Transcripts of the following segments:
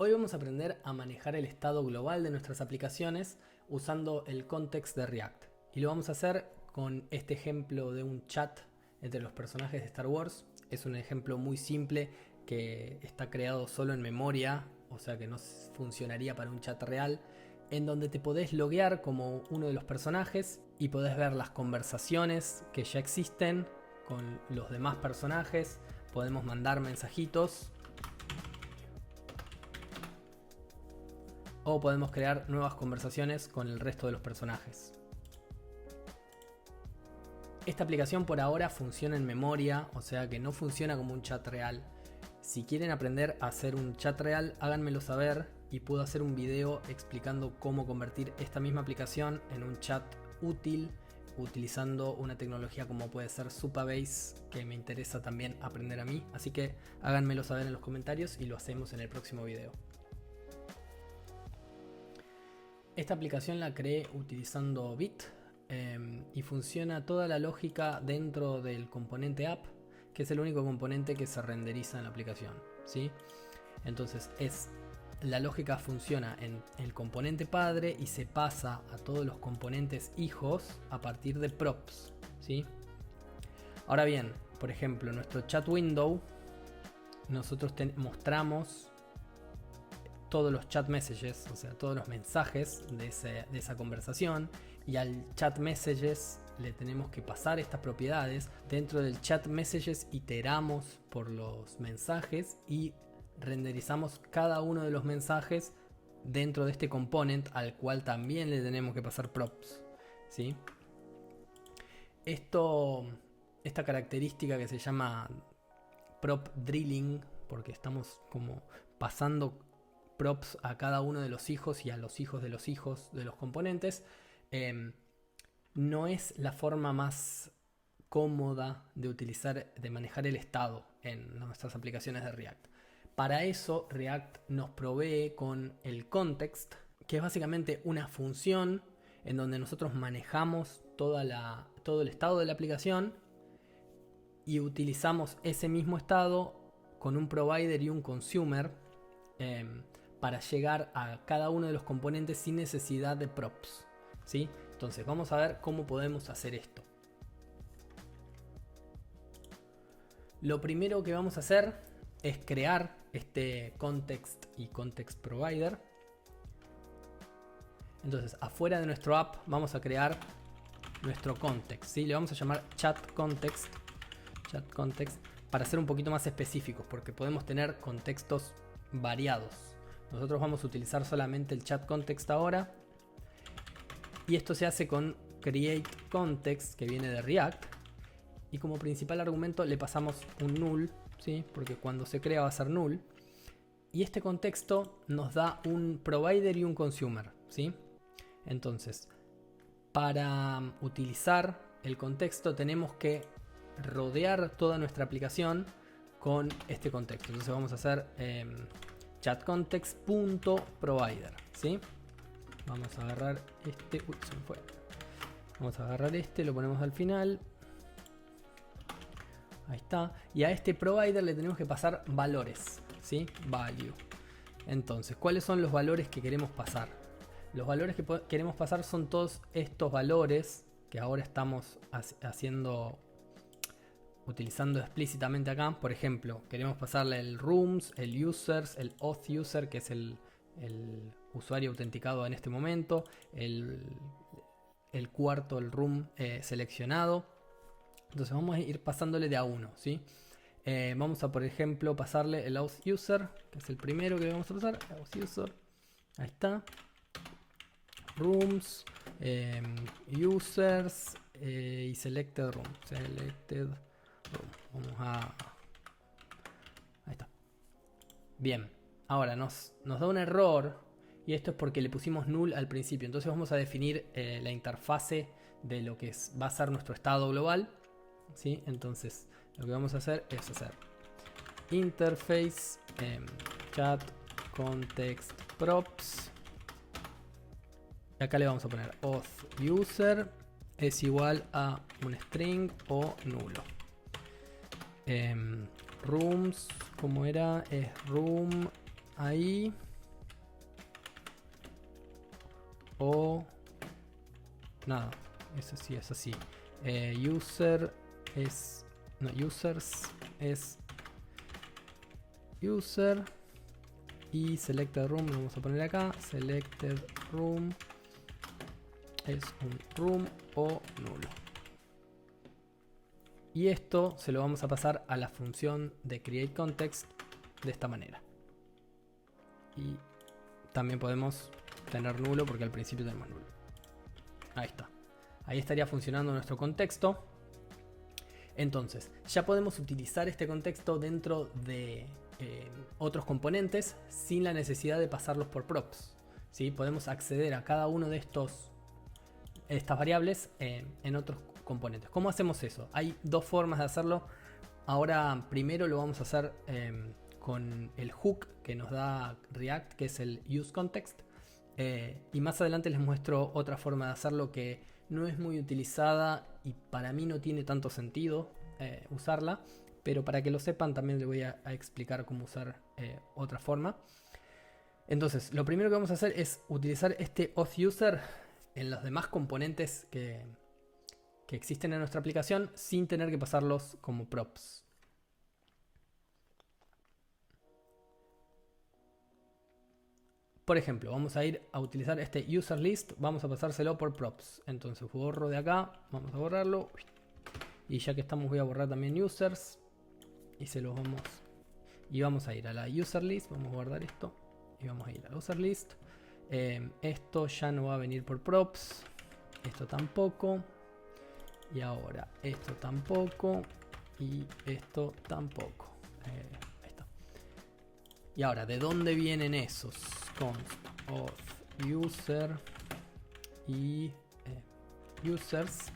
Hoy vamos a aprender a manejar el estado global de nuestras aplicaciones usando el context de React. Y lo vamos a hacer con este ejemplo de un chat entre los personajes de Star Wars. Es un ejemplo muy simple que está creado solo en memoria, o sea que no funcionaría para un chat real, en donde te podés loguear como uno de los personajes y podés ver las conversaciones que ya existen con los demás personajes. Podemos mandar mensajitos o podemos crear nuevas conversaciones con el resto de los personajes. Esta aplicación por ahora funciona en memoria, o sea que no funciona como un chat real. Si quieren aprender a hacer un chat real, háganmelo saber y puedo hacer un video explicando cómo convertir esta misma aplicación en un chat útil utilizando una tecnología como puede ser Supabase, que me interesa también aprender a mí. Así que háganmelo saber en los comentarios y lo hacemos en el próximo video. Esta aplicación la creé utilizando Vite y funciona toda la lógica dentro del componente app, que es el único componente que se renderiza en la aplicación, ¿sí? Entonces la lógica funciona en el componente padre y se pasa a todos los componentes hijos a partir de props, ¿sí? Ahora bien, por ejemplo, en nuestro chat window nosotros mostramos todos los chat messages, o sea, todos los mensajes de esa conversación, y al chat messages le tenemos que pasar estas propiedades. Dentro del chat messages iteramos por los mensajes y renderizamos cada uno de los mensajes dentro de este component al cual también le tenemos que pasar props, ¿sí? Esta característica que se llama prop drilling, porque estamos como pasando props a cada uno de los hijos y a los hijos de los componentes, no es la forma más cómoda de manejar el estado en nuestras aplicaciones de React. Para eso React nos provee con el context, que es básicamente una función en donde nosotros manejamos todo el estado de la aplicación y utilizamos ese mismo estado con un provider y un consumer para llegar a cada uno de los componentes sin necesidad de props, ¿sí? Entonces vamos a ver cómo podemos hacer esto. Lo primero que vamos a hacer es crear este context y context provider. Entonces afuera de nuestro app vamos a crear nuestro context, ¿sí? Le vamos a llamar chat context para ser un poquito más específicos, porque podemos tener contextos variados. Nosotros vamos a utilizar solamente el chat context ahora. Y esto se hace con create context, que viene de React. Y como principal argumento le pasamos un null, ¿sí? Porque cuando se crea va a ser null. Y este contexto nos da un provider y un consumer, ¿sí? Entonces, para utilizar el contexto tenemos que rodear toda nuestra aplicación con este contexto. Entonces vamos a hacer chatcontext.provider, ¿sí? Vamos a agarrar este. Uy, se me fue. Vamos a agarrar este, lo ponemos al final. Ahí está. Y a este provider le tenemos que pasar valores, ¿sí? Value. Entonces, ¿cuáles son los valores que queremos pasar? Los valores que queremos pasar son todos estos valores que ahora estamos utilizando explícitamente acá. Por ejemplo, queremos pasarle el rooms, el users, el auth user, que es el usuario autenticado en este momento, el cuarto, el room seleccionado. Entonces vamos a ir pasándole de a uno, ¿sí? Vamos a, por ejemplo, pasarle el auth user, que es el primero que vamos a pasar. Auth user, ahí está. Rooms, users y selected room. Vamos a... Ahí está. Bien. Ahora nos da un error y esto es porque le pusimos null al principio. Entonces vamos a definir la interfase de lo que va a ser nuestro estado global, ¿sí? Entonces lo que vamos a hacer es hacer interface chat context props. Y acá le vamos a poner auth user es igual a un string o nulo. Rooms, como era, es room ahí. o nada, eso sí es así. User es, no, users es user y selected room lo vamos a poner acá. Selected room es un room o nulo. Y esto se lo vamos a pasar a la función de createContext de esta manera. Y también podemos tener nulo porque al principio tenemos nulo. Ahí está. Ahí estaría funcionando nuestro contexto. Entonces, ya podemos utilizar este contexto dentro de otros componentes sin la necesidad de pasarlos por props. ¿Sí? Podemos acceder a cada uno de estas variables en otros componentes. ¿Cómo hacemos eso? Hay dos formas de hacerlo. Ahora primero lo vamos a hacer con el hook que nos da React, que es el useContext. Y más adelante les muestro otra forma de hacerlo que no es muy utilizada y para mí no tiene tanto sentido usarla. Pero para que lo sepan también les voy a explicar cómo usar otra forma. Entonces, lo primero que vamos a hacer es utilizar este authUser en los demás componentes que existen en nuestra aplicación sin tener que pasarlos como props. Por ejemplo, vamos a ir a utilizar este userList, vamos a pasárselo por props. Entonces borro de acá, vamos a borrarlo. Y ya que estamos voy a borrar también users. Y se los vamos. Y vamos a ir a la userList, vamos a guardar esto. Y vamos a ir a la userList. Esto ya no va a venir por props. Esto tampoco. Y ahora esto tampoco. Y esto tampoco. Ahí está. Y ahora, ¿de dónde vienen esos? Const of user y users.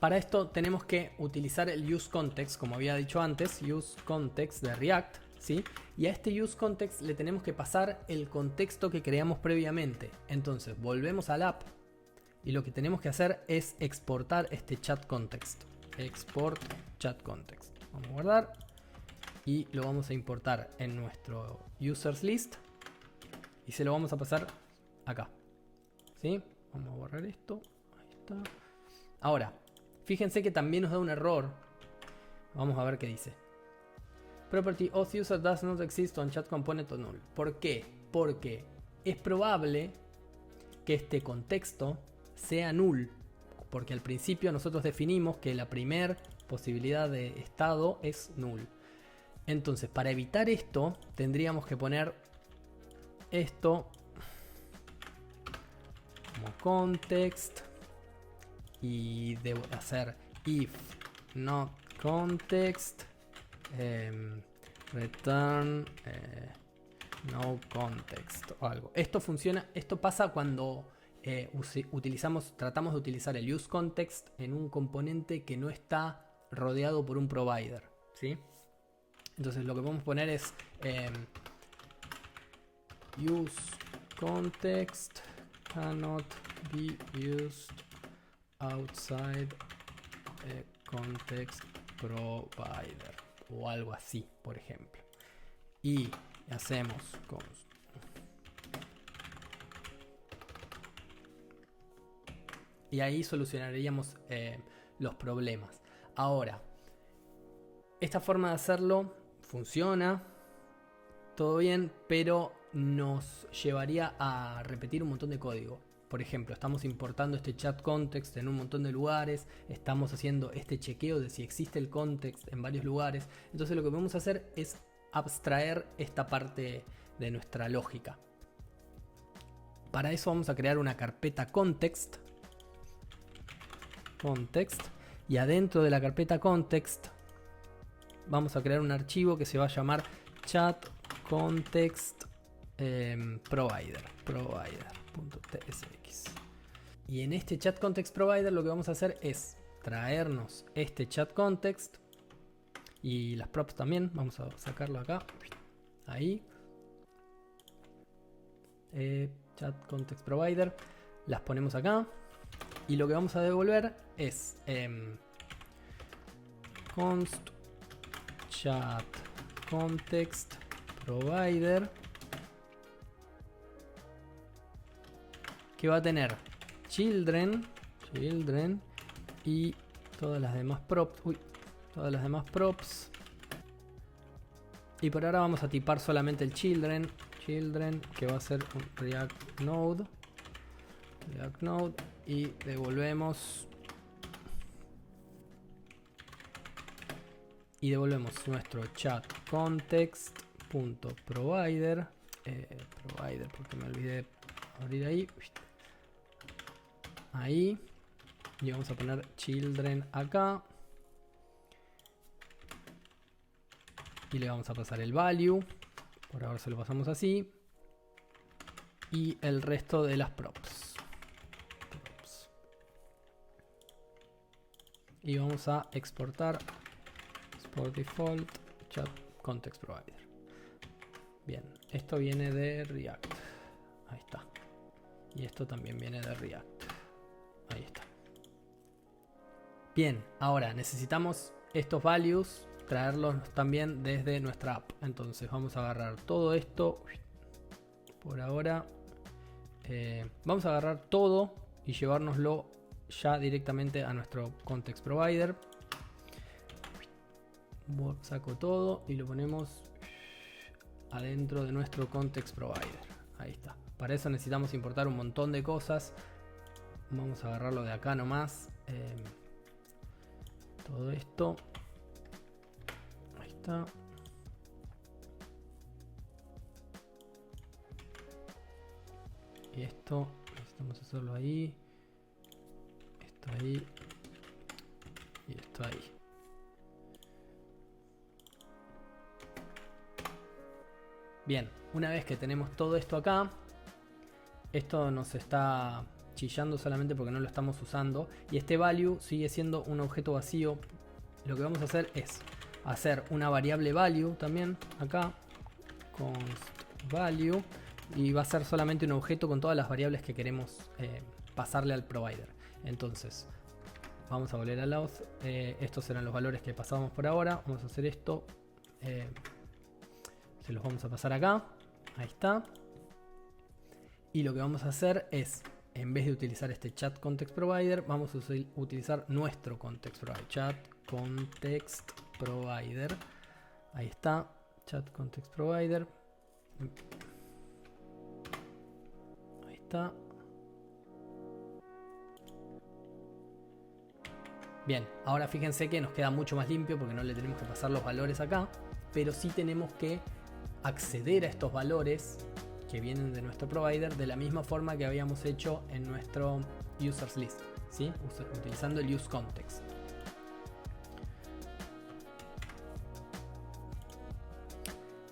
Para esto tenemos que utilizar el useContext, como había dicho antes, useContext de React, ¿sí? Y a este useContext le tenemos que pasar el contexto que creamos previamente. Entonces volvemos al app y lo que tenemos que hacer es exportar este chatContext. Export chatContext. Vamos a guardar y lo vamos a importar en nuestro userslist y se lo vamos a pasar acá, ¿sí? Vamos a borrar esto. Ahí está. Ahora, fíjense que también nos da un error. Vamos a ver qué dice. Property authUser does not exist on chat component or null. ¿Por qué? Porque es probable que este contexto sea null. Porque al principio nosotros definimos que la primera posibilidad de estado es null. Entonces, para evitar esto, tendríamos que poner esto como context. Y debo hacer if not context return no context o algo. Esto funciona, esto pasa cuando tratamos de utilizar el useContext en un componente que no está rodeado por un provider, ¿sí? Entonces lo que podemos poner es useContext cannot be used outside a context provider o algo así, por ejemplo. Y hacemos const. Y ahí solucionaríamos los problemas. Ahora, esta forma de hacerlo funciona, todo bien, pero nos llevaría a repetir un montón de código. Por ejemplo, estamos importando este chat context en un montón de lugares, estamos haciendo este chequeo de si existe el context en varios lugares. Entonces lo que podemos hacer es abstraer esta parte de nuestra lógica. Para eso vamos a crear una carpeta context. Y adentro de la carpeta context vamos a crear un archivo que se va a llamar chat context provider.tsx. Y en este chat context provider lo que vamos a hacer es traernos este chat context y las props también. Vamos a sacarlo acá, ahí, chat context provider, las ponemos acá y lo que vamos a devolver es const chat context provider que va a tener children y todas las demás props. Y por ahora vamos a tipar solamente el children, que va a ser un React Node, y devolvemos nuestro chat context.provider, provider, porque me olvidé de abrir ahí, y vamos a poner children acá, y le vamos a pasar el value, por ahora se lo pasamos así, y el resto de las props. Y vamos a exportar export default chat context provider. Bien, esto viene de React, ahí está, y esto también viene de React, ahí está. Bien, ahora necesitamos estos values traerlos también desde nuestra app. Entonces vamos a agarrar todo esto. Por ahora vamos a agarrar todo y llevárnoslo ya directamente a nuestro context provider. Saco todo y lo ponemos adentro de nuestro context provider. Ahí está. Para eso necesitamos importar un montón de cosas. Vamos a agarrarlo de acá nomás. Todo esto. Ahí está. Y esto necesitamos hacerlo ahí. Esto ahí. Y esto ahí. Bien, una vez que tenemos todo esto acá, esto nos está chillando solamente porque no lo estamos usando. Y este value sigue siendo un objeto vacío. Lo que vamos a hacer es hacer una variable value también acá. Const value. Y va a ser solamente un objeto con todas las variables que queremos pasarle al provider. Entonces, vamos a volver al auth. Estos serán los valores que pasamos por ahora. Vamos a hacer esto. Se los vamos a pasar acá. Ahí está. Y lo que vamos a hacer es, en vez de utilizar este chat context provider, vamos a utilizar nuestro context provider. Chat context provider. Ahí está. Chat context provider. Ahí está. Bien, ahora fíjense que nos queda mucho más limpio porque no le tenemos que pasar los valores acá, pero sí tenemos que acceder a estos valores que vienen de nuestro provider de la misma forma que habíamos hecho en nuestro users list, ¿sí? Utilizando el use context.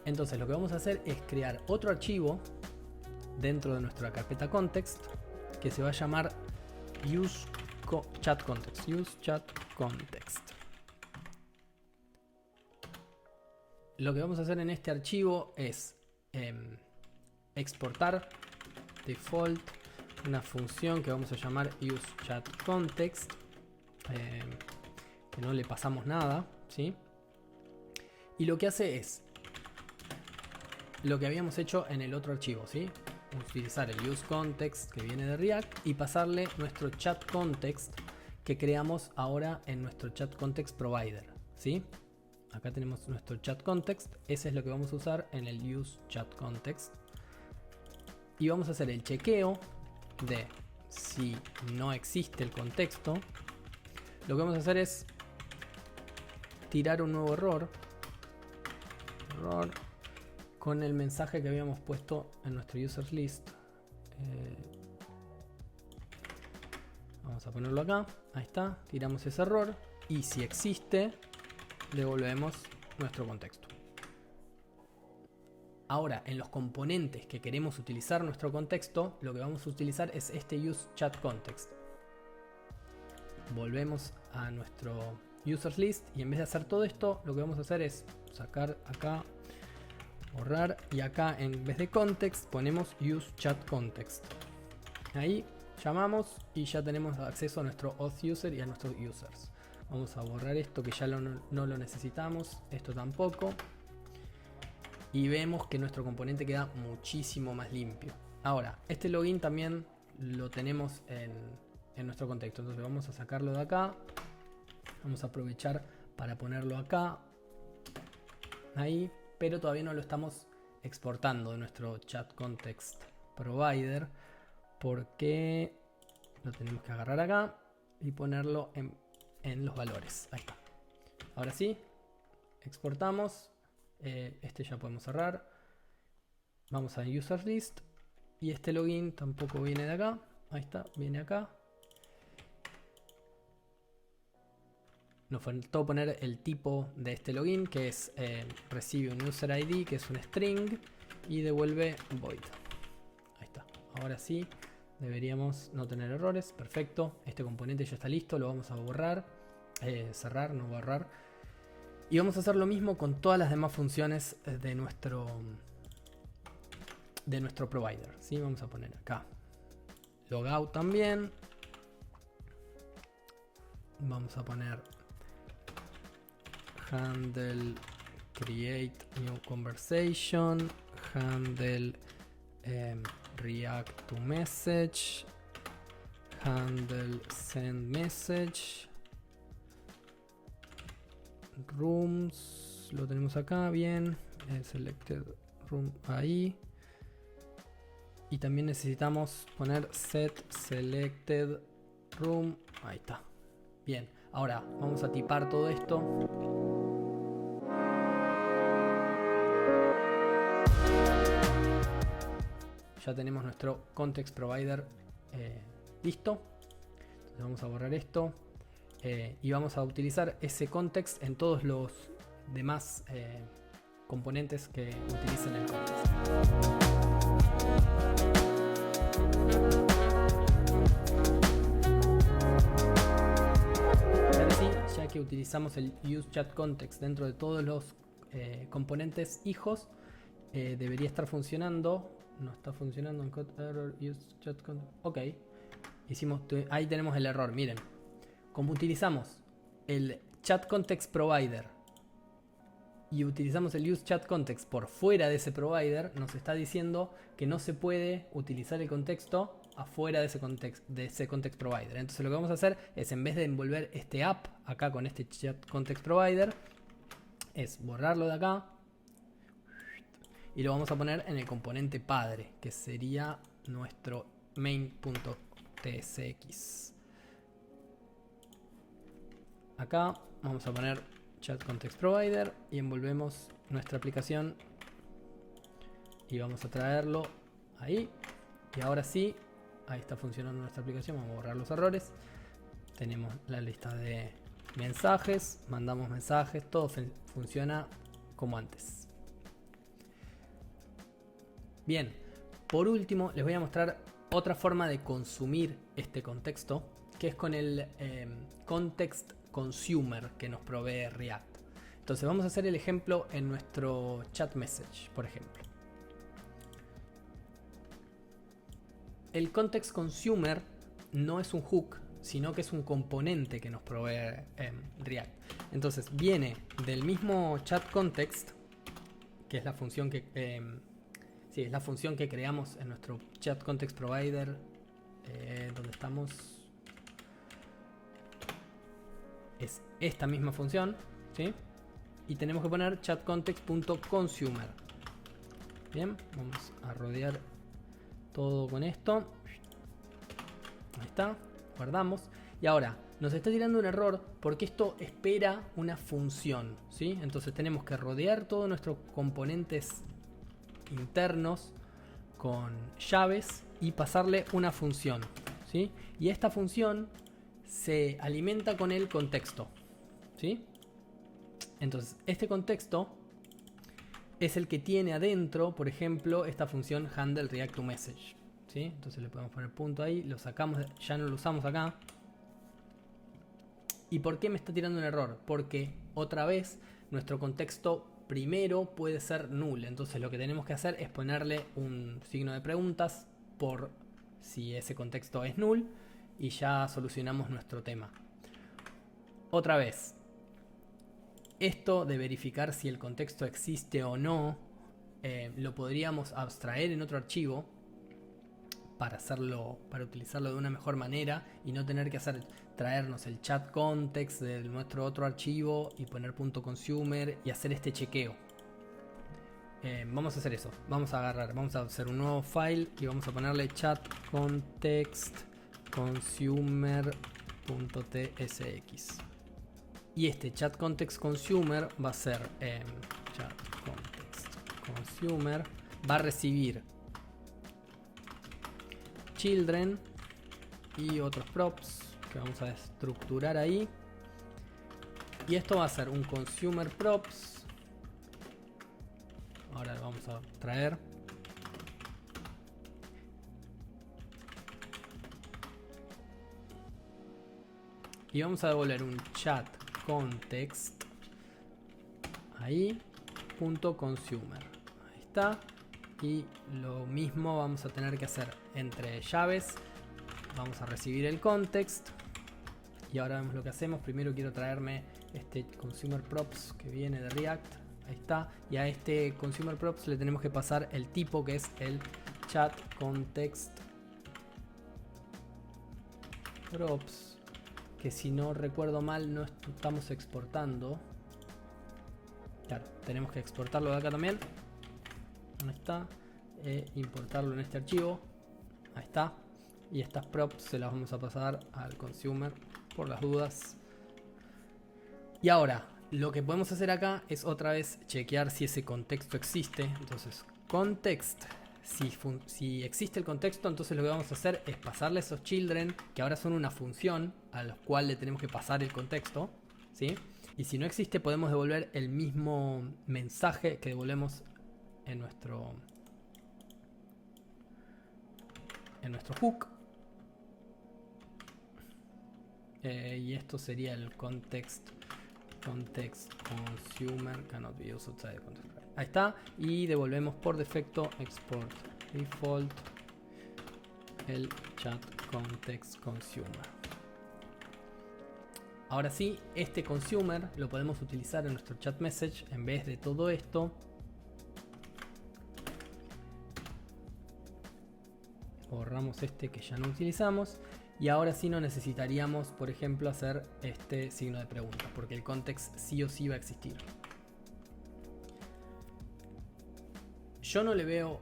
Entonces lo que vamos a hacer es crear otro archivo dentro de nuestra carpeta context que se va a llamar use chat context. Lo que vamos a hacer en este archivo es exportar default una función que vamos a llamar useChatContext, que no le pasamos nada, ¿sí? Y lo que hace es lo que habíamos hecho en el otro archivo, ¿sí? Utilizar el useContext que viene de React y pasarle nuestro chatContext que creamos ahora en nuestro chatContext provider, ¿sí? Acá tenemos nuestro chatContext, ese es lo que vamos a usar en el useChatContext. Y vamos a hacer el chequeo de si no existe el contexto. Lo que vamos a hacer es tirar un nuevo error con el mensaje que habíamos puesto en nuestro users list. Vamos a ponerlo acá, ahí está, tiramos ese error y si existe devolvemos nuestro contexto. Ahora, en los componentes que queremos utilizar nuestro contexto, lo que vamos a utilizar es este useChatContext. Volvemos a nuestro users list y en vez de hacer todo esto, lo que vamos a hacer es sacar acá, borrar, y acá en vez de context ponemos useChatContext. Ahí llamamos y ya tenemos acceso a nuestro auth user y a nuestros users. Vamos a borrar esto que ya no lo necesitamos, esto tampoco. Y vemos que nuestro componente queda muchísimo más limpio. Ahora, este login también lo tenemos en nuestro contexto. Entonces vamos a sacarlo de acá. Vamos a aprovechar para ponerlo acá. Ahí. Pero todavía no lo estamos exportando de nuestro chat context provider. Porque lo tenemos que agarrar acá y ponerlo en los valores. Ahí está. Ahora sí. Exportamos. Este ya podemos cerrar. Vamos a user list. Y este login tampoco viene de acá. Ahí está, viene acá. Nos faltó poner el tipo de este login, que es recibe un user ID, que es un string, y devuelve void. Ahí está. Ahora sí, deberíamos no tener errores. Perfecto. Este componente ya está listo. Lo vamos a borrar. Cerrar, no borrar. Y vamos a hacer lo mismo con todas las demás funciones de nuestro provider. ¿Sí? Vamos a poner acá logout también. Vamos a poner handle create new conversation, handle react to message, handle send message, rooms, lo tenemos acá bien, selected room ahí. Y también necesitamos poner set selected room. Ahí está. Bien. Ahora vamos a tipar todo esto. Ya tenemos nuestro context provider listo. Entonces vamos a borrar esto. Y vamos a utilizar ese context en todos los demás componentes que utilicen el context. Ya que utilizamos el useChatContext dentro de todos los componentes hijos, debería estar funcionando. No está funcionando en code error useChatContext. Ok, ahí tenemos el error. Miren, como utilizamos el chatContext provider y utilizamos el useChatContext por fuera de ese provider, nos está diciendo que no se puede utilizar el contexto afuera de ese context provider. Entonces lo que vamos a hacer es, en vez de envolver este app acá con este chat context provider, es borrarlo de acá y lo vamos a poner en el componente padre, que sería nuestro main.tsx. Acá vamos a poner chat context provider y envolvemos nuestra aplicación y vamos a traerlo ahí. Y ahora sí, ahí está funcionando nuestra aplicación. Vamos a borrar los errores. Tenemos la lista de mensajes. Mandamos mensajes. Todo funciona como antes. Bien. Por último, les voy a mostrar otra forma de consumir este contexto, que es con el context consumer que nos provee React. Entonces vamos a hacer el ejemplo en nuestro chat message, por ejemplo. El context consumer no es un hook, sino que es un componente que nos provee React. Entonces viene del mismo chat context, que es la función que es la función que creamos en nuestro chat context provider, donde estamos. Es esta misma función, ¿sí? Y tenemos que poner chatcontext.consumer. Bien, vamos a rodear todo con esto. Ahí está, guardamos. Y ahora nos está tirando un error porque esto espera una función, ¿sí? Entonces tenemos que rodear todos nuestros componentes internos con llaves y pasarle una función, ¿sí? Y esta función se alimenta con el contexto, ¿sí? Entonces este contexto es el que tiene adentro, por ejemplo, esta función handle react to message, ¿sí? Entonces le podemos poner punto ahí, lo sacamos, ya no lo usamos acá. ¿Y por qué me está tirando un error? Porque otra vez nuestro contexto primero puede ser null. Entonces lo que tenemos que hacer es ponerle un signo de preguntas por si ese contexto es null y ya solucionamos nuestro tema. Otra vez, esto de verificar si el contexto existe o no, lo podríamos abstraer en otro archivo, para utilizarlo de una mejor manera y no tener que traernos el chat context de nuestro otro archivo y poner .consumer y hacer este chequeo. Vamos a hacer eso. Vamos a hacer un nuevo file y vamos a ponerle chat context consumer.tsx. Y este chat context consumer va a ser chat context consumer, va a recibir children y otros props que vamos a estructurar ahí. Y esto va a ser un consumer props. Ahora lo vamos a traer. Y vamos a devolver un chat context ahí .consumer. Ahí está. Y lo mismo vamos a tener que hacer entre llaves. Vamos a recibir el context. Y ahora vemos lo que hacemos. Primero quiero traerme este consumer props que viene de React. Ahí está. Y a este consumer props le tenemos que pasar el tipo que es el chat context props. Que si no recuerdo mal no estamos exportando. Claro, tenemos que exportarlo de acá también. Ahí está. Importarlo en este archivo. Ahí está. Y estas props se las vamos a pasar al consumer por las dudas. Y ahora lo que podemos hacer acá es otra vez chequear si ese contexto existe. Entonces context, si existe el contexto, entonces lo que vamos a hacer es pasarle esos children, que ahora son una función a los cuales le tenemos que pasar el contexto, ¿sí? Y si no existe, podemos devolver el mismo mensaje que devolvemos en nuestro hook. Y esto sería el context consumer cannot be used outside the context. Ahí está. Y devolvemos por defecto export default el chat context consumer. Ahora sí, este consumer lo podemos utilizar en nuestro chat message en vez de todo esto. Borramos este que ya no utilizamos. Y ahora sí no necesitaríamos, por ejemplo, hacer este signo de pregunta, porque el context sí o sí va a existir. Yo no le veo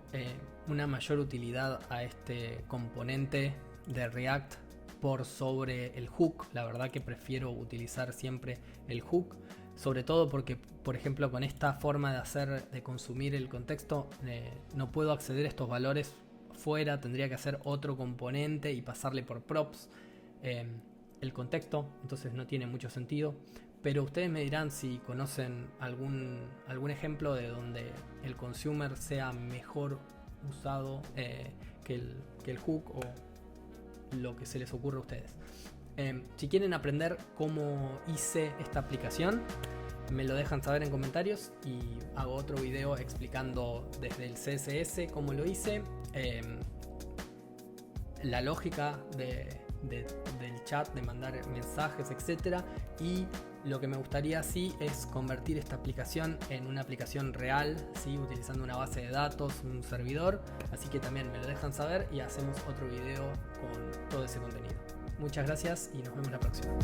una mayor utilidad a este componente de React por sobre el hook. La verdad que prefiero utilizar siempre el hook, sobre todo porque, por ejemplo, con esta forma de consumir el contexto, no puedo acceder a estos valores fuera, tendría que hacer otro componente y pasarle por props el contexto, entonces no tiene mucho sentido. Pero ustedes me dirán si conocen algún ejemplo de donde el consumer sea mejor usado que el hook, o lo que se les ocurra a ustedes. Si quieren aprender cómo hice esta aplicación, me lo dejan saber en comentarios y hago otro video explicando desde el CSS cómo lo hice, la lógica del chat, de mandar mensajes, etcétera. Y lo que me gustaría sí es convertir esta aplicación en una aplicación real, ¿sí? Utilizando una base de datos, un servidor. Así que también me lo dejan saber y hacemos otro video con todo ese contenido. Muchas gracias y nos vemos la próxima.